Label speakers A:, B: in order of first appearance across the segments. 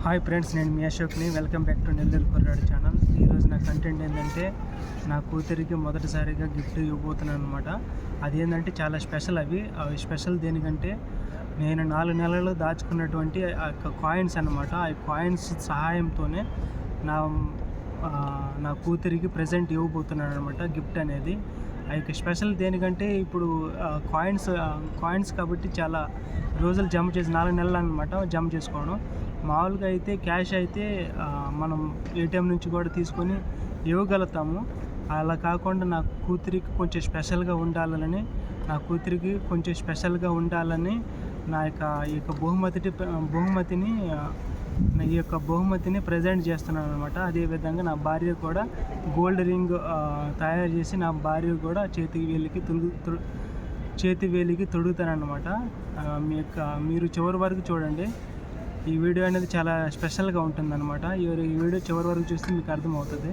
A: Hi friends, నేను మీ అశోక్ని. Welcome back to Nellore కుర్రాడు channel. ఈరోజు నా కంటెంట్ ఏంటంటే నా కూతురికి మొదటిసారిగా గిఫ్ట్ ఇవ్వబోతున్నాను అనమాట. అదేంటంటే చాలా స్పెషల్. అవి స్పెషల్ దేనికంటే నేను 4 నెలలు దాచుకున్నటువంటి ఆ యొక్క కాయిన్స్ అనమాట. ఆ కాయిన్స్ సహాయంతోనే నా నా కూతురికి ప్రజెంట్ ఇవ్వబోతున్నాను అనమాట, గిఫ్ట్ అనేది. ఆ యొక్క స్పెషల్ దేనికంటే ఇప్పుడు కాయిన్స్ కాబట్టి చాలా రోజులు జమ చేసి 4 నెలలు అనమాట జమ చేసుకోవడం. మామూలుగా అయితే క్యాష్ అయితే మనం ఏటీఎం నుంచి కూడా తీసుకొని ఇవ్వగలుగుతాము. అలా కాకుండా నా కూతురికి కొంచెం స్పెషల్గా ఉండాలని నా ఈ యొక్క బహుమతిని ప్రజెంట్ చేస్తున్నాను అనమాట. అదేవిధంగా నా భార్య కూడా గోల్డ్ రింగ్ తయారు చేసి నా భార్య కూడా చేతి వేలికి తొడుగుతానమాట. మీరు చివరి వరకు చూడండి. ఈ వీడియో అనేది చాలా స్పెషల్గా ఉంటుందన్నమాట. ఈ వీడియో చివరి వరకు చూస్తే మీకు అర్థమవుతుంది.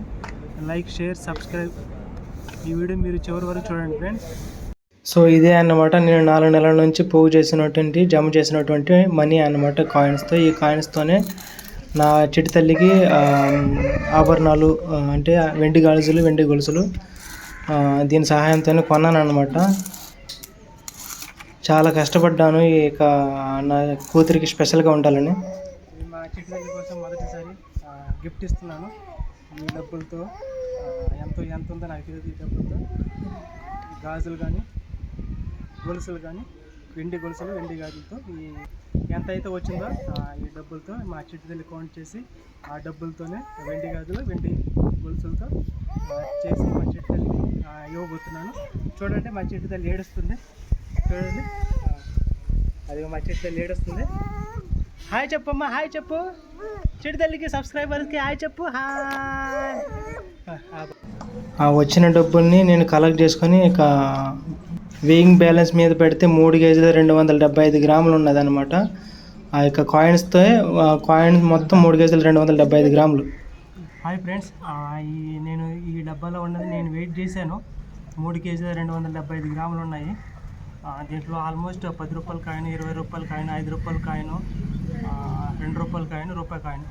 A: Like, share, subscribe. ఈ వీడియో మీరు చివరి వరకు చూడండి ఫ్రెండ్స్. సో ఇదే అన్నమాట, నేను 4 నెలల నుంచి జమ చేసినటువంటి మనీ అన్నమాట కాయిన్స్తో. ఈ కాయిన్స్తోనే నా చిట్టి తల్లికి ఆభరణాలు అంటే వెండి గొలుసులు దీని సహాయంతోనే కొన్నాను అన్నమాట. చాలా కష్టపడ్డాను నా కూతురికి స్పెషల్గా ఉండాలని. మా చిట్టి తల్లి కోసం మొదటిసారి గిఫ్ట్ ఇస్తున్నాను. ఈ డబ్బులతో ఎంత ఉందో నాకు తెలియదు. ఈ డబ్బులతో గాజులు కానీ, గొలుసులు కానీ, వెండి గాజులతో ఎంత అయితే వచ్చిందో ఈ డబ్బులతో మా చిట్టి తల్లి కౌంట్ చేసి ఆ డబ్బులతోనే వెండి గాజులు, వెండి గొలుసులతో చేసి మా చిట్టి తల్లికి ఇవ్వబోతున్నాను. చూడండి, మా చిట్టి తల్లి ఏడుస్తుంది. చూడండి, అది మా చిట్టి తల్లి ఏడుస్తుంది. హాయ్ చెప్పమ్మా, హాయ్ చెప్పు. చిట్టి తల్లికి, సబ్స్క్రైబర్స్కి హాయ్ చెప్పు. హాయ్. ఆ వచ్చిన డబ్బుల్ని నేను కలెక్ట్ చేసుకొని వెయింగ్ బ్యాలెన్స్ మీద పెడితే 3 కేజీల 275 గ్రాములు ఉన్నదన్నమాట. ఆ యొక్క కాయిన్స్ మొత్తం 3 కేజీల 275 గ్రాములు. హాయ్ ఫ్రెండ్స్, నేను ఈ డబ్బాలో ఉన్నది నేను వెయిట్ చేశాను. 3 కేజీల 275 గ్రాములు ఉన్నాయి. దీంట్లో ఆల్మోస్ట్ 10 రూపాయల కాయిన్, 20 రూపాయల కాయిన్, 5 రూపాయల కాయిన్, 2 రూపాయల కాయిన్, రూపాయి కాయిన్,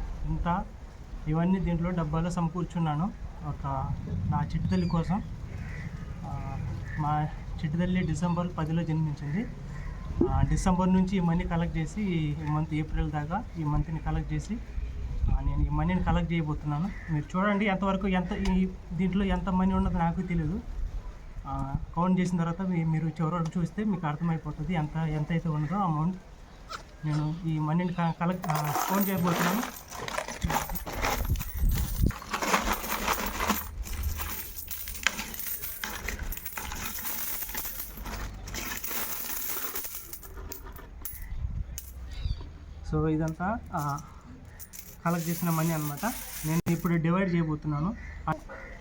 A: ఇవన్నీ దీంట్లో డబ్బాలో సమకూర్చున్నాను నా చిట్టి తల్లి కోసం. మా చిట్టి తల్లి డిసెంబర్ 10లో జన్మించింది. డిసెంబర్ నుంచి ఈ మనీ కలెక్ట్ చేసి ఈ మంత్ ఏప్రిల్ దాకా ఈ మంత్ని కలెక్ట్ చేసి నేను ఈ మనీని కలెక్ట్ చేయబోతున్నాను. మీరు చూడండి ఎంతవరకు దీంట్లో ఎంత మనీ ఉన్నదో నాకు తెలియదు. కౌంట్ చేసిన తర్వాత మీరు చివరి వరకు చూస్తే మీకు అర్థమైపోతుంది ఎంత అయితే ఉన్నదో అమౌంట్. నేను ఈ మనీని కౌంట్ చేయబోతున్నాను. సో ఇదంతా కలెక్ట్ చేసిన మనీ అనమాట. నేను ఇప్పుడు డివైడ్ చేయబోతున్నాను.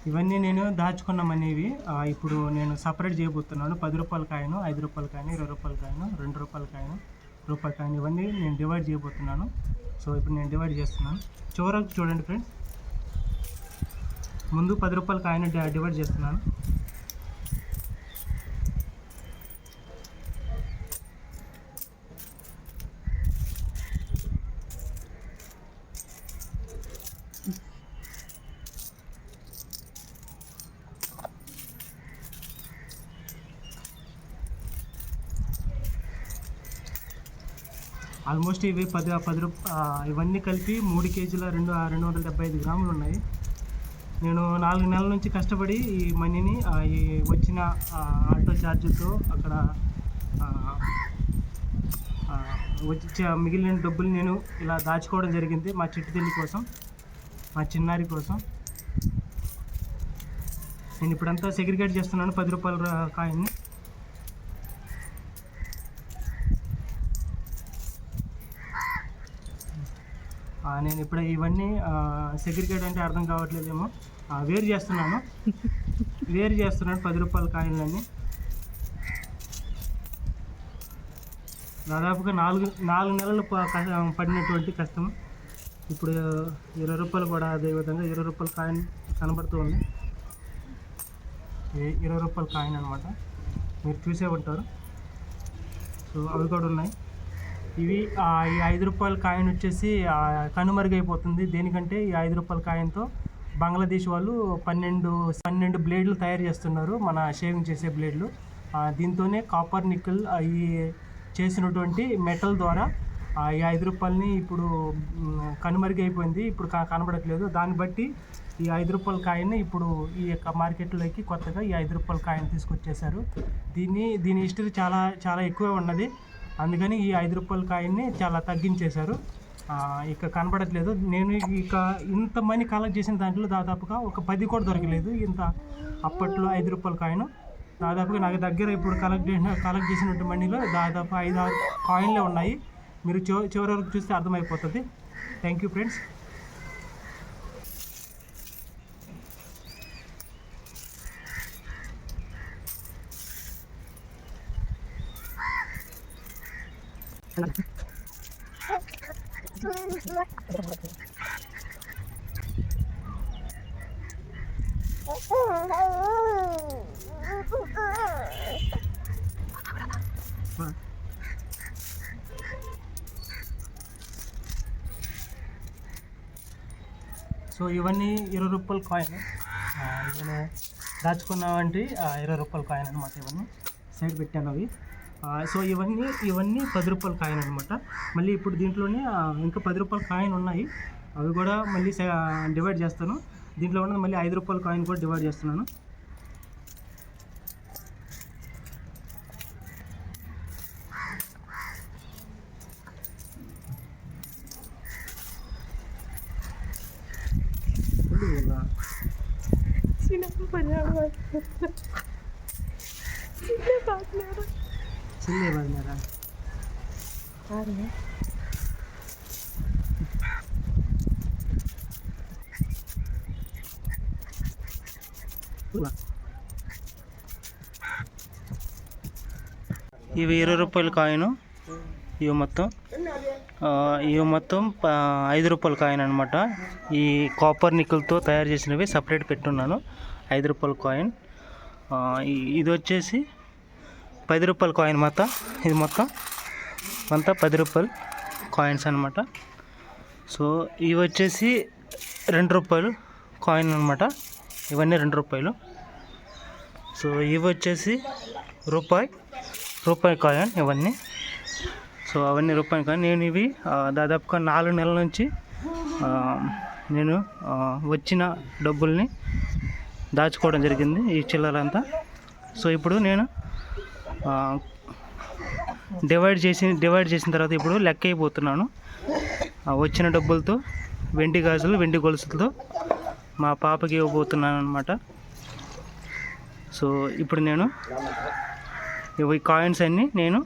A: ఇవన్నీ నేను దాచుకున్న మనీవి ఇప్పుడు నేను సపరేట్ చేయబోతున్నాను. 10 రూపాయల కాయిన్, 5 రూపాయల కాయిన్, 20 రూపాయల కాయిన్, 2 రూపాయల కాయిన్, రూపాయి కాయిన్, ఇవన్నీ నేను డివైడ్ చేయబోతున్నాను. సో ఇప్పుడు నేను డివైడ్ చేస్తున్నాను. చివరకు చూడండి ఫ్రెండ్స్. ముందు 10 రూపాయల కాయిన్ డివైడ్ చేస్తున్నాను. ఆల్మోస్ట్ ఇవి ఇవన్నీ కలిపి 3 కేజీల 275 గ్రాములు ఉన్నాయి. నేను 4 నెలల నుంచి కష్టపడి ఈ మనీని ఈ వచ్చిన ఆటో ఛార్జీలతో అక్కడ మిగిలిన డబ్బులు నేను ఇలా దాచుకోవడం జరిగింది మా చిట్టి తల్లి కోసం, మా చిన్నారి కోసం. నేను ఇప్పుడంతా సెగ్రిగేట్ చేస్తున్నాను 10 రూపాయల కాయిన్ని. నేను ఇప్పుడు ఇవన్నీ సెగ్రిగేట్ అంటే అర్థం కావట్లేదేమో, వేరు చేస్తున్నాను 10 రూపాయల కాయిన్లన్నీ. దాదాపుగా 4 నెలలు పడినటువంటి కష్టం. ఇప్పుడు 20 రూపాయలు కూడా అదేవిధంగా 20 రూపాయల కాయిన్ కనబడుతూ ఉంది. 20 రూపాయల కాయిన్ అనమాట, మీరు చూసే ఉంటారు. సో అవి కూడా ఉన్నాయి. ఇవి ఈ 5 రూపాయల కాయిన్ వచ్చేసి కనుమరుగైపోతుంది. దేనికంటే ఈ 5 రూపాయల కాయిన్తో బంగ్లాదేశ్ వాళ్ళు 12 బ్లేడ్లు తయారు చేస్తున్నారు, మన షేవింగ్ చేసే బ్లేడ్లు. దీంతోనే కాపర్ నికెల్ ఈ చేసినటువంటి మెటల్ ద్వారా ఈ 5 రూపాయలని ఇప్పుడు కనుమరుగైపోయింది, ఇప్పుడు కనబడట్లేదు. దాన్ని బట్టి ఈ 5 రూపాయల కాయిన్ ఇప్పుడు ఈ యొక్క మార్కెట్లోకి కొత్తగా ఈ 5 రూపాయల కాయిన్ తీసుకొచ్చేసారు. దీని హిస్టరీ చాలా చాలా ఎక్కువే ఉన్నది, అందుకని ఈ 5 రూపాయల కాయిన్ని చాలా తగ్గించేశారు, ఇక కనబడట్లేదు. నేను ఇక ఇంత మనీ కలెక్ట్ చేసిన దాంట్లో దాదాపుగా ఒక 10 కూడా దొరకలేదు. ఇంత అప్పట్లో 5 రూపాయల కాయిన్ దాదాపుగా నాకు దగ్గర ఇప్పుడు కలెక్ట్ చేసినట్టు మనీలో దాదాపు 5-6 కాయిన్లే ఉన్నాయి. మీరు చివరి వరకు చూస్తే అర్థమైపోతుంది. Thank you friends. సో ఇవన్నీ 20 రూపాయల కాయిన్, నేను దాచుకున్నామంటే 20 రూపాయల కాయిన్ అనమాట. ఇవన్నీ సైడ్ పెట్టాను అవి. సో ఇవన్నీ 10 రూపాయల కాయిన్ అనమాట. మళ్ళీ ఇప్పుడు దీంట్లోనే ఇంకా 10 రూపాయల కాయిన్ ఉన్నాయి, అవి కూడా మళ్ళీ డివైడ్ చేస్తాను. దీంట్లో ఉన్నది మళ్ళీ 5 రూపాయల కాయిన్ కూడా డివైడ్ చేస్తున్నాను. చిల్లే బాగున్నారా? ఇవి 20 రూపాయల కాయిన్, ఇవి మొత్తం 5 రూపాయల కాయిన్ అనమాట. ఈ కాపర్ నికెల్తో తయారు చేసినవి సపరేట్ పెట్టున్నాను. 5 రూపాయల కాయిన్, ఇది వచ్చేసి 10 రూపాయల కాయిన్ మొత్తం. ఇది మొత్తం అంతా 10 రూపాయల కాయిన్స్ అనమాట. సో ఇవి వచ్చేసి 2 రూపాయలు కాయిన్ అనమాట. ఇవన్నీ 2 రూపాయలు. సో ఇవి వచ్చేసి రూపాయి కాయిన్ ఇవన్నీ. సో అవన్నీ రూపాయి కాయిన్. నేను ఇవి దాదాపుగా 4 నెలల నుంచి నేను వచ్చిన డబ్బుల్ని దాచుకోవడం జరిగింది, ఈ చిల్లరంతా. సో ఇప్పుడు నేను డివైడ్ చేసిన తర్వాత ఇప్పుడు లెక్క అయిపోతున్నాను. వచ్చిన డబ్బులతో వెండి గాజులు, వెండి గొలుసులతో మా పాపకి ఇవ్వబోతున్నాను అనమాట. సో ఇప్పుడు నేను ఇవి కాయిన్స్ అన్నీ నేను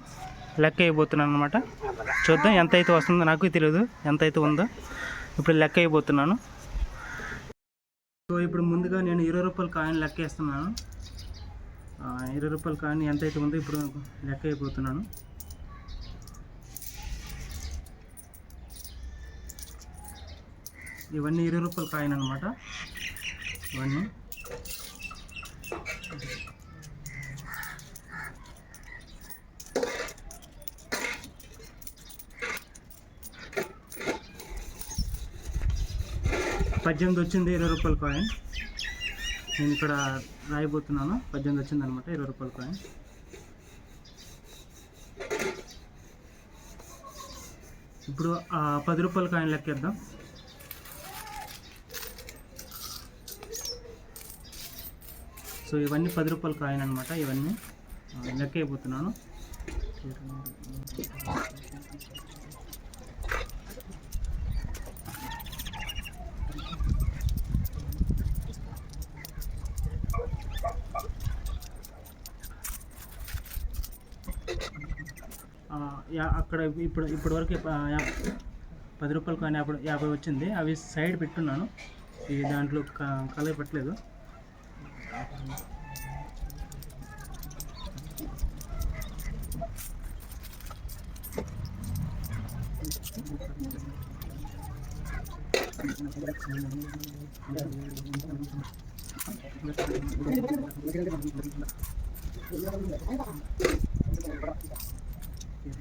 A: లెక్క అయిపోతున్నాను అనమాట. చూద్దాం ఎంత అయితే వస్తుందో, నాకు తెలియదు ఎంత అయితే ఉందో. ఇప్పుడు లెక్క అయిపోతున్నాను. సో ఇప్పుడు ముందుగా నేను 20 రూపాయల కాయిన్ లెక్క వేస్తున్నాను. 20 రూపాయల కాయిన్ ఎంత అయితే ఉందో ఇప్పుడు లెక్క అయిపోతున్నాను. ఇవన్నీ 20 రూపాయల కాయిన్ అనమాట. ఇవన్నీ $18 వచ్చింది 20 రూపాయల కాయిన్. నేను ఇక్కడ రాయబోతున్నాను. 18 వచ్చింది అనమాట 20 రూపాయల కాయిన్. ఇప్పుడు 10 రూపాయల కాయిన్ లెక్కేద్దాం. సో ఇవన్నీ 10 రూపాయల కాయిన్ అనమాట. ఇవన్నీ లెక్క అయిపోతున్నాను. అక్కడ ఇప్పటి వరకు 10 రూపాయల కాయిన్ 50 వచ్చింది. అవి సైడ్ పెట్టున్నాను, ఈ దాంట్లో కలర్ పెట్టలేదు. అవి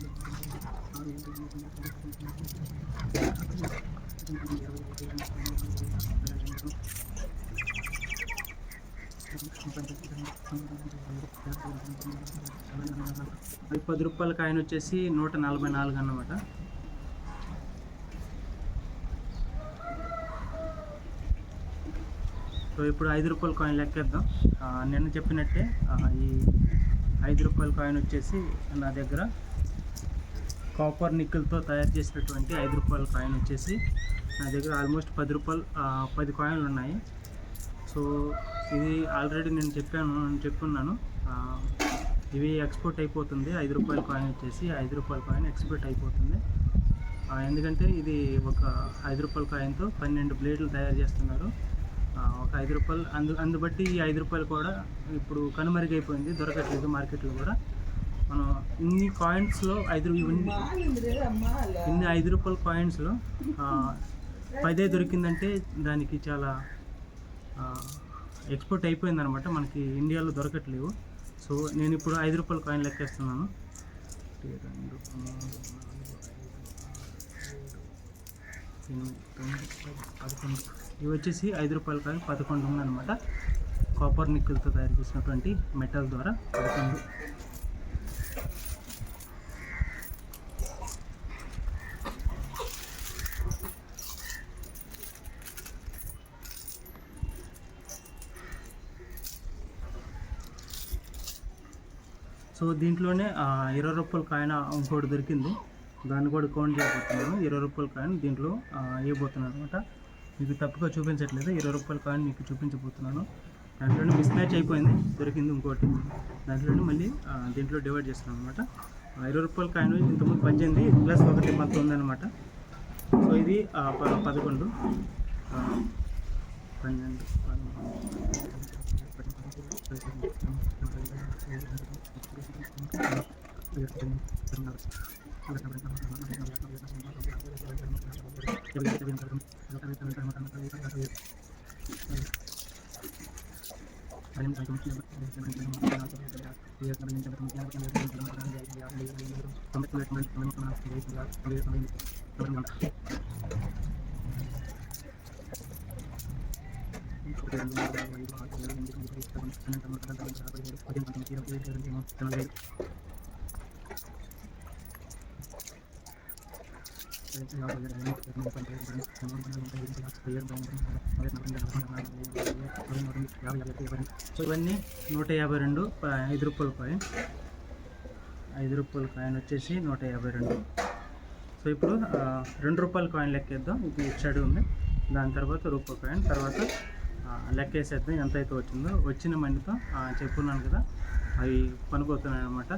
A: 10 రూపాయల కాయిన్ వచ్చేసి 144 అన్నమాట. సో ఇప్పుడు 5 రూపాయల కాయిన్ లెక్కేద్దాం. నిన్న చెప్పినట్టే ఈ 5 రూపాయల కాయిన్ వచ్చేసి నా దగ్గర కాపర్ నిక్కులతో తయారు చేసినటువంటి 5 రూపాయల కాయిన్ వచ్చేసి నా దగ్గర ఆల్మోస్ట్ 10 కాయిన్లు ఉన్నాయి. సో ఇది ఆల్రెడీ నేను చెప్పున్నాను, ఇవి ఎక్స్పోర్ట్ అయిపోతుంది. 5 రూపాయల కాయిన్ వచ్చేసి 5 రూపాయల కాయిన్ ఎక్స్పోర్ట్ అయిపోతుంది. ఎందుకంటే ఇది ఒక 5 రూపాయల కాయిన్తో 12 బ్లేడ్లు తయారు చేస్తున్నారు. ఒక 5 రూపాయలు అందుబట్టి ఈ 5 రూపాయలు కూడా ఇప్పుడు కనుమరుగైపోయింది, దొరకట్లేదు మార్కెట్లో కూడా. మనం ఇన్ని కాయిన్స్లో ఇన్ని 5 రూపాయల కాయిన్స్లో 10 దొరికిందంటే దానికి చాలా ఎక్స్పోర్ట్ అయిపోయింది అనమాట. మనకి ఇండియాలో దొరకట్లేవు. సో నేను ఇప్పుడు 5 రూపాయల కాయిన్ లెక్కేస్తున్నాను. 2, 3, 4, 5, 6, 7, 8, 9, 10, 11. ఇవి వచ్చేసి 5 రూపాయల కాయిన్ 11 ఉందన్నమాట. కాపర్ నిక్కులతో తయారు చేసినటువంటి మెటల్ ద్వారా 11. సో దీంట్లోనే 20 రూపాయల కాయిన్ ఇంకోటి దొరికింది, దాన్ని కూడా కౌంట్ చేయబోతున్నాను. 20 రూపాయల కాయిన్ దీంట్లో వేయబోతున్నాను అనమాట. మీకు తప్పుగా చూపించట్లేదు, 20 రూపాయల కాయిన్ మీకు చూపించబోతున్నాను. దాంట్లోనే మిస్ మ్యాచ్ అయిపోయింది, దొరికింది ఇంకోటి. దాంట్లోనే మళ్ళీ దీంట్లో డివైడ్ చేస్తున్నాను అనమాట. 20 రూపాయల కాయిన్ ఇంతకుముందు 18 ప్లస్ 1 మొత్తం ఉందన్నమాట. సో ఇది 11, 12, సో ఇవన్నీ 152 5 రూపాయల కాయిన్. 5 రూపాయల కాయిన్ వచ్చేసి 152. సో ఇప్పుడు 2 రూపాయల కాయిన్ లెక్కేద్దాం. ఇది ఇచ్చాడు ఉంది. దాని తర్వాత రూపాయి కాయిన్, తర్వాత లెక్కేసేద్దాం ఎంత అయితే వచ్చిందో. వచ్చిన మనీతో చెప్పున్నాను కదా, అవి పనిపోతున్నాయి అన్నమాట.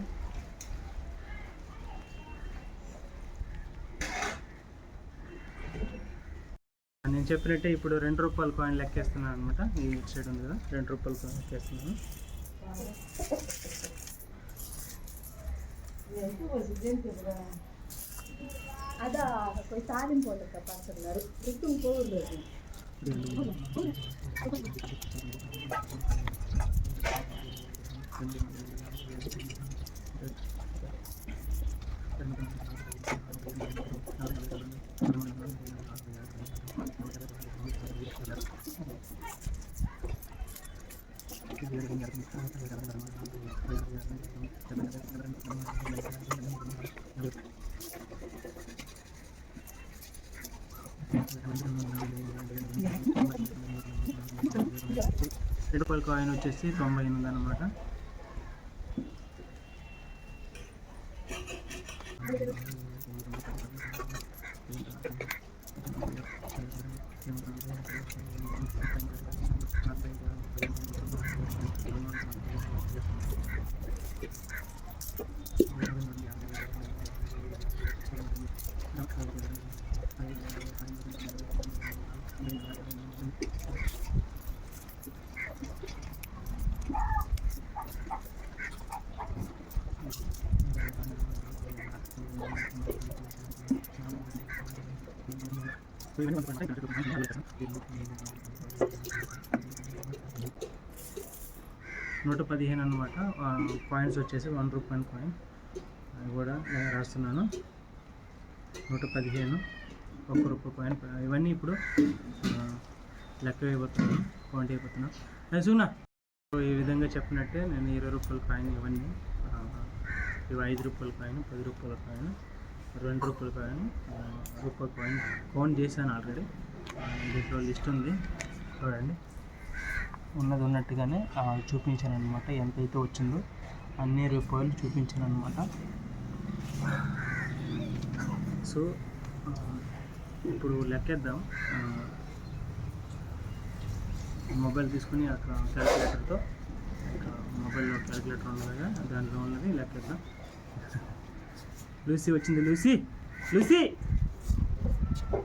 A: నేను చెప్పినట్టే ఇప్పుడు 2 రూపాయల కాయిన్ లెక్కేస్తున్నాను అనమాట. ఈ సైడ్ ఉంది కదా, 2 రూపాయల కాయిన్ లెక్కేస్తున్నాను. రూపాయల కాయిన్ వచ్చేసి 98 అన్నమాట. నూట 15 అన్నమాట. కాయిన్స్ వచ్చేసి 1 రూపాయి కాయిన్. అవి కూడా రాస్తున్నాను. 115, ₹1 కాయిన్, ఇవన్నీ ఇప్పుడు లెక్క వేయబోతున్నాను, కౌంట్ అయిపోతున్నాను. అది చూనా ఈ విధంగా చెప్పినట్టే నేను ₹20 కాయిన్ ఇవన్నీ, ఇవి ₹5 coin, ₹10 coin, ₹2 coin, ₹1 coin count చేశాను ఆల్రెడీ. దీంట్లో లిస్ట్ ఉంది చూడండి. ఉన్నది ఉన్నట్టుగానే చూపించాను అనమాట. ఎంతైతే వచ్చిందో అన్ని రూపాయలు చూపించాను అనమాట. సో ఇప్పుడు లెక్కేద్దాం. మొబైల్ తీసుకుని అక్కడ క్యాలిక్యులేటర్తో, మొబైల్లో క్యాలిక్యులేటర్ ఉండగా దాంట్లో ఉన్నది లెక్కేద్దాం. లూసీ వచ్చింది, లూసీ లూసీ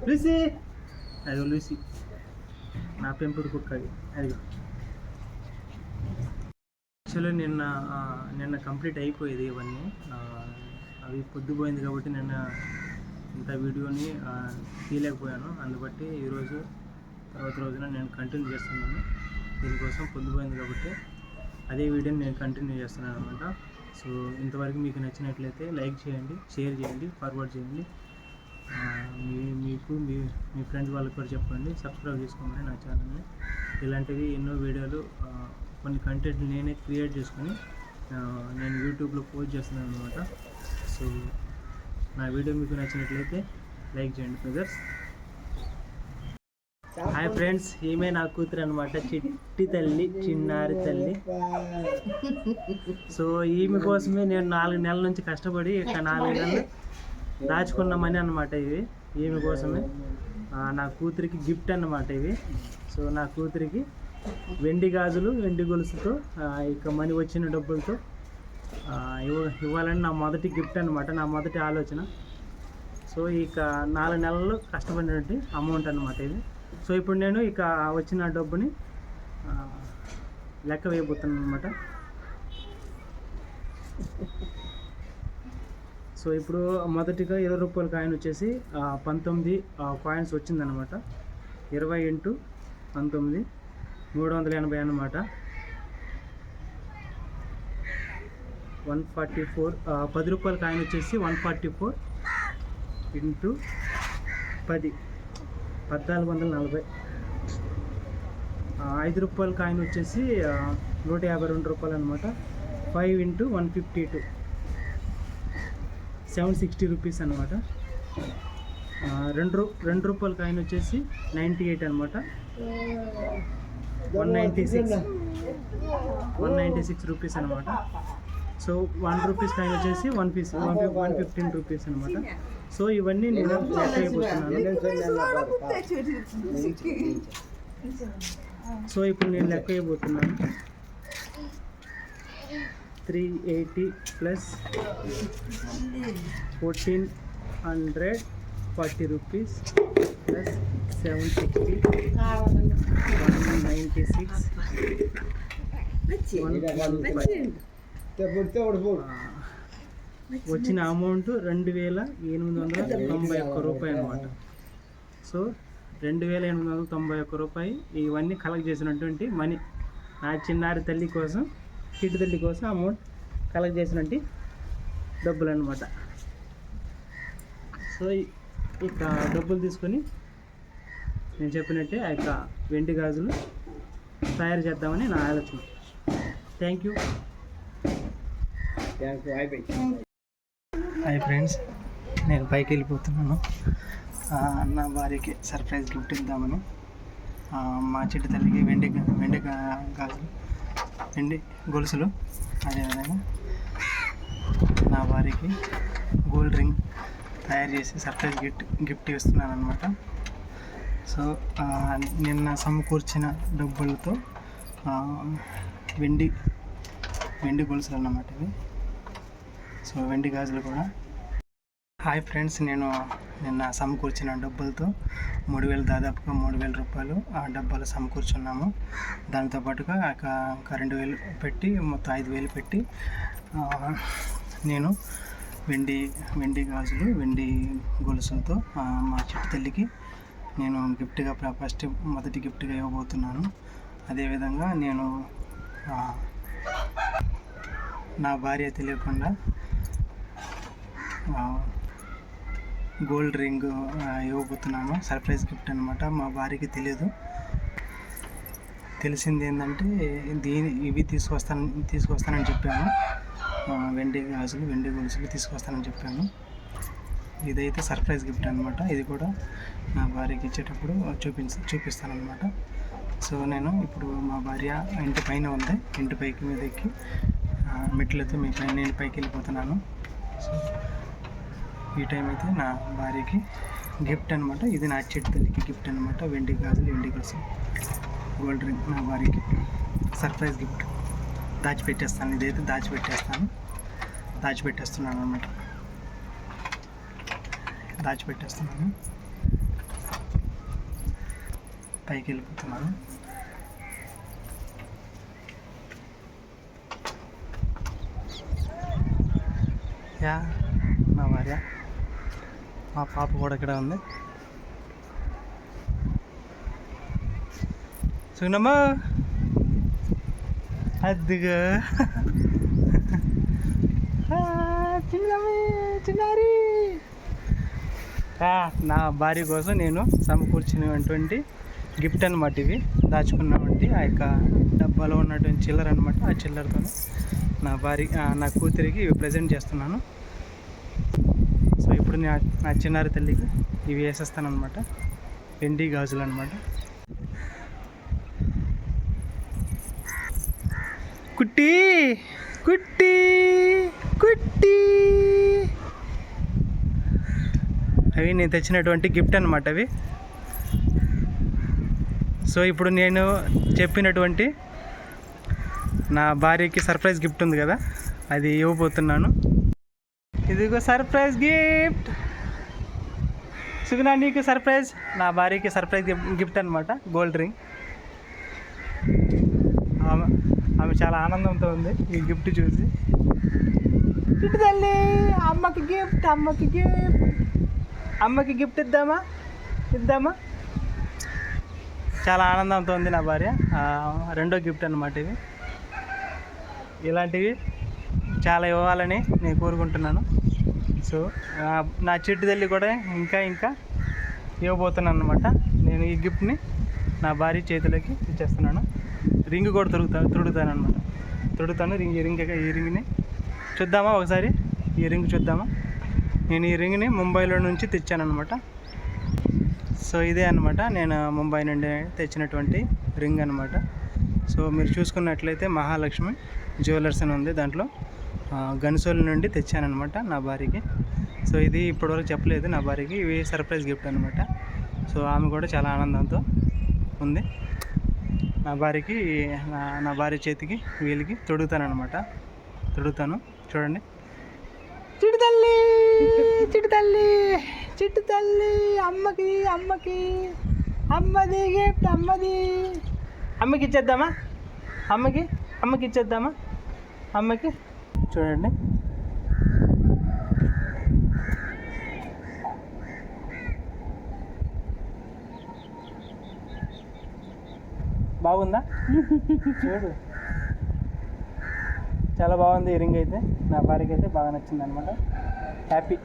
A: లూసీ, అదిగో లూసీ, నా పెంపుడు కుక్క అది. అదిగో యాక్చువల్లీ నిన్న కంప్లీట్ అయిపోయేది ఇవన్నీ. అవి పొద్దుపోయింది కాబట్టి నిన్న ఇంత వీడియోని తీయలేకపోయాను. అందుబట్టి ఈరోజు తర్వాత రోజున నేను కంటిన్యూ చేస్తున్నాను. దీనికోసం పొద్దుపోయింది కాబట్టి అదే వీడియోని నేను కంటిన్యూ చేస్తున్నాను అనమాట. సో ఇంతవరకు మీకు నచ్చినట్లయితే లైక్ చేయండి, షేర్ చేయండి, ఫార్వర్డ్ చేయండి. మీకు మీ ఫ్రెండ్స్ వాళ్ళకి కూడా చెప్పండి, సబ్స్క్రైబ్ చేసుకోండి నా ఛానల్ని. ఇలాంటివి ఎన్నో వీడియోలు, కొన్ని కంటెంట్ నేనే క్రియేట్ చేసుకొని నేను యూట్యూబ్లో పోస్ట్ చేస్తున్నాను అనమాట. సో నా వీడియో మీకు నచ్చినట్లయితే లైక్ చేయండి బ్రదర్స్. హాయ్ ఫ్రెండ్స్, ఈమె నా కూతురు అనమాట, చిట్టి తల్లి, చిన్నారి తల్లి. సో ఈమె కోసమే నేను 4 నెలల నుంచి కష్టపడి ఇక 4 నెలలు దాచుకున్న మనీ అనమాట ఇవి. ఈమె కోసమే నా కూతురికి గిఫ్ట్ అన్నమాట ఇవి. సో నా కూతురికి వెండి గాజులు, వెండి గొలుసుతో ఇక మనీ వచ్చిన డబ్బులతో ఇవ్వాలని నా మొదటి గిఫ్ట్ అనమాట, నా మొదటి ఆలోచన. సో ఇక 4 నెలలు కష్టపడినటువంటి అమౌంట్ అనమాట ఇది. సో ఇప్పుడు నేను ఇక వచ్చిన డబ్బుని లెక్క వేయబోతున్నాను అనమాట. సో ఇప్పుడు మొదటిగా ₹20 కాయిన్ వచ్చేసి 19 కాయిన్స్ వచ్చిందనమాట. 20 × 19 380 అనమాట. 144. ₹10 కాయిన్ వచ్చేసి 144 × 10 1440. ₹5 కాయిన్ వచ్చేసి ₹152 అనమాట. 5 × 152 760 అనమాట. ₹2 కాయిన్ వచ్చేసి 98 అనమాట. 196 రూపీస్ అనమాట. సో ₹1 కాయిన్ వచ్చేసి 115 రూపీస్ అనమాట. సో ఇవన్నీ నేను లెక్క అయిపోతున్నాను. సో ఇప్పుడు నేను లెక్క అయిపోతున్నాను. 380 + 1440 రూపీస్ + 760 196 వచ్చిన అమౌంట్ ₹2,891 అనమాట. సో ₹2,891 ఇవన్నీ కలెక్ట్ చేసినటువంటి మనీ, నా చిన్నారి తల్లి కోసం, చిట్టి తల్లి కోసం అమౌంట్ కలెక్ట్ చేసినట్టు డబ్బులు అనమాట. సో ఇక డబ్బులు తీసుకొని నేను చెప్పినట్టే ఆ యొక్క వెండి గాజులు తయారు చేద్దామని నా ఆలోచన. Thank you. హాయ్ ఫ్రెండ్స్, నేను పైకి వెళ్ళిపోతున్నాను. నా భార్యకి సర్ప్రైజ్ గిఫ్ట్ ఇద్దామని. మా చిట్టి తల్లికి వెండి గాజులు, వెండి గొలుసులు, అదేవిధంగా నా భార్యకి గోల్డ్ రింగ్ తయారు చేసి సర్ప్రైజ్ గిఫ్ట్ ఇస్తున్నాను అనమాట. సో నిన్న సమకూర్చిన డబ్బులతో వెండి గొలుసులు అన్నమాట ఇవి. సో వెండి గాజులు కూడా. హాయ్ ఫ్రెండ్స్, నేను నిన్న సమకూర్చిన డబ్బులతో దాదాపుగా ₹3,000 ఆ డబ్బాలు సమకూర్చున్నాము. దాంతోపాటుగా ఇంకా 2,000 పెట్టి మొత్తం 5,000 పెట్టి నేను వెండి గాజులు, వెండి గొలుసులతో మా చిట్టి తల్లికి నేను గిఫ్ట్గా మొదటి గిఫ్ట్గా ఇవ్వబోతున్నాను. అదేవిధంగా నేను నా భార్య తెలియకుండా గోల్డ్ రింగ్ ఇవ్వబోతున్నాను. సర్ప్రైజ్ గిఫ్ట్ అనమాట. మా భార్యకి తెలియదు. తెలిసింది ఏంటంటే ఇవి తీసుకొస్తానని చెప్పాను. వెండి గాజులు, వెండి గొలుసులు తీసుకొస్తానని చెప్పాను. ఇదైతే సర్ప్రైజ్ గిఫ్ట్ అనమాట. ఇది కూడా నా భార్యకి ఇచ్చేటప్పుడు చూపిస్తాను అనమాట. సో నేను ఇప్పుడు మా భార్య ఇంటి పైన ఉంది. ఇంటి పైకి మీద ఎక్కి మెట్లతో నేను పైకి వెళ్ళిపోతున్నాను. సో ఈ టైం అయితే నా భార్యకి గిఫ్ట్ అనమాట. ఇది నా చెట్టు తల్లికి గిఫ్ట్ అనమాట. వెండి గాజులు, వెండి గొలుసు, గోల్డ్ రింగ్ నా భార్యకి సర్ప్రైజ్ గిఫ్ట్. దాచిపెట్టేస్తాను. ఇదైతే దాచిపెట్టేస్తున్నాను అనమాట. దాచిపెట్టేస్తున్నాను. పైకి వెళ్ళిపోతున్నాను. నా భార్య, మా పాప కూడా ఇక్కడ ఉంది. సునమ్మా అద్దుగా చిన్నారి. నా భార్య కోసం నేను సమకూర్చినటువంటి గిఫ్ట్ అనమాట. ఇవి దాచుకున్నామండి. ఆ యొక్క డబ్బాలో ఉన్నటువంటి చిల్లర అనమాట. ఆ చిల్లరతో నా కూతురికి ఇవి ప్రజెంట్ చేస్తున్నాను. సో ఇప్పుడు నా చిన్నారి తల్లికి ఇవి వేసేస్తాను అనమాట. వెండి గాజులు అనమాట. కుట్టి కుట్టి కుట్టి అవి నేను తెచ్చినటువంటి గిఫ్ట్ అనమాట అవి. సో ఇప్పుడు నేను చెప్పినటువంటి నా భార్యకి సర్ప్రైజ్ గిఫ్ట్ ఉంది కదా, అది ఇవ్వబోతున్నాను. ఇదిగో సర్ప్రైజ్ గిఫ్ట్. సుగుణ నీకు సర్ప్రైజ్. నా భార్యకి సర్ప్రైజ్ గిఫ్ట్ అనమాట. Gold ring. ఆమె చాలా ఆనందంతో ఉంది ఈ గిఫ్ట్ చూసి. ఇటు తల్లి, అమ్మకి గిఫ్ట్, అమ్మకి గిఫ్ట్ ఇద్దామా. చాలా ఆనందంతో ఉంది నా భార్య. రెండో గిఫ్ట్ అనమాట ఇవి. ఇలాంటివి చాలా ఇవ్వాలని నేను కోరుకుంటున్నాను. సో నా చిట్టు తల్లి కూడా ఇంకా ఇవ్వబోతున్నాను అనమాట. నేను ఈ గిఫ్ట్ని నా భార్య చేతిలోకి ఇచ్చేస్తున్నాను. రింగ్ కూడా తుడుతాను అనమాట. ఈ రింగ్ని చూద్దామా ఒకసారి. ఈ రింగ్ చూద్దామా. నేను ఈ రింగ్ని ముంబైలో నుంచి తెచ్చాను అనమాట. సో ఇదే అనమాట నేను ముంబై నుండి తెచ్చినటువంటి రింగ్ అనమాట. సో మీరు చూసుకున్నట్లయితే మహాలక్ష్మి జ్యువెలర్స్ అని ఉంది. దాంట్లో గన్సోల్ నుండి తెచ్చానమాట నా భార్యకి. సో ఇది ఇప్పటివరకు చెప్పలేదు నా భార్యకి. ఇవి సర్ప్రైజ్ గిఫ్ట్ అనమాట. సో ఆమె కూడా చాలా ఆనందంతో ఉంది. నా భార్యకి నా భార్య చేతికి వీళ్ళకి తొడుగుతాను. చూడండి. చిట్టు తల్లి అమ్మది గిఫ్ట్. అమ్మకి ఇచ్చేద్దామా. అమ్మకి ఇచ్చేద్దామా. అమ్మకి చూడండి. బాగుందా? చూడు, చాలా బాగుంది ఈ రింగ్ అయితే. నా భార్యకి అయితే బాగా నచ్చింది అనమాట. హ్యాపీ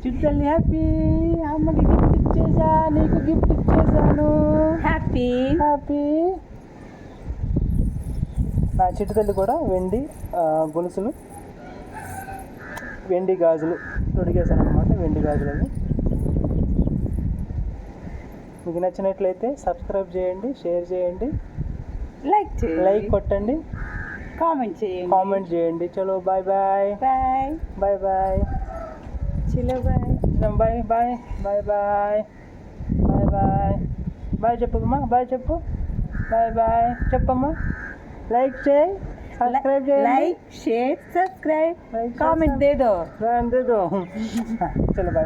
A: చిట్టల్లి హ్యాపీ. అమ్మకి గిఫ్ట్ ఇచ్చేసా, నీకు గిఫ్ట్ ఇచ్చేసాను. హ్యాపీ. నా చిట్టు తల్లి కూడా వెండి గొలుసులు, వెండి గాజులు తొడిగేశాను అనమాట. వెండి గాజులు అవి. మీకు నచ్చినట్లయితే సబ్స్క్రైబ్ చేయండి, షేర్ చేయండి, లైక్ కొట్టండి, కామెంట్ చేయండి. చలో బాయ్ చలో బాయ్ చెప్పమ్మా. బాయ్ చెప్పమ్మా. లైక్ చేయి, సబ్స్క్రైబ్ చేయండి,
B: सब्सक्राइब कमेंट दे दो.
A: चलो बाय.